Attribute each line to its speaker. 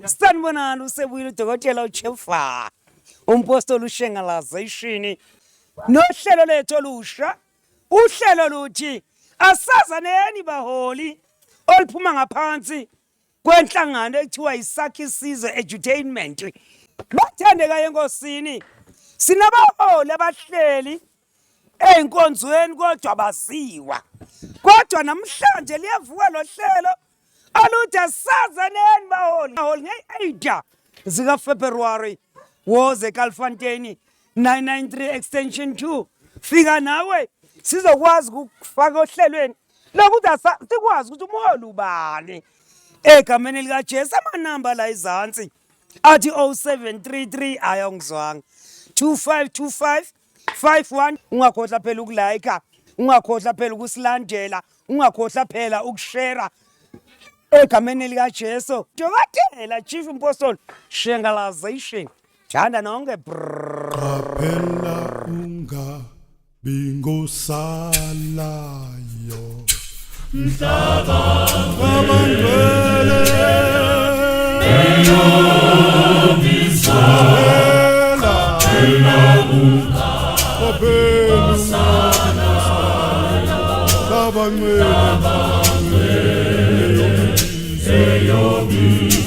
Speaker 1: Sanibonani usebuyile udokotela uChefa umpostoli uShengalazation nohlelo lethu olusha uhlelo luthi asazaneni baholi oluphuma ngaphansi kwenhlangano ekuthiwa iSakhi Sizwe Edutainment. Bathandeka enkosini sinabaholi abahleli einkonzweni kodwa baziwa, kodwa namhlanje liyavuka lo hlelo aluthi asazaneni baholi nge-8 zika February woze Kalfontein 993 extension 2. Fika nawe sizokwazi ukufaka ohlelweni lokuthi sikwazi ukuthi umholi ubani egameni lika Jesu. Amanamba la izansi athi 0733 ayongizwanga 252551. Ungakhohlwa phela ukulike, ungakhohlwa phela ukusilandela, ungakhohlwa phela ukushare egameni lika Jesu. Dokotela Chief Apostle Shengalazation janda nonke
Speaker 2: phela unga bingo salayo mhlaba abangcwele eyobisala phela unga abangcwele eyobisala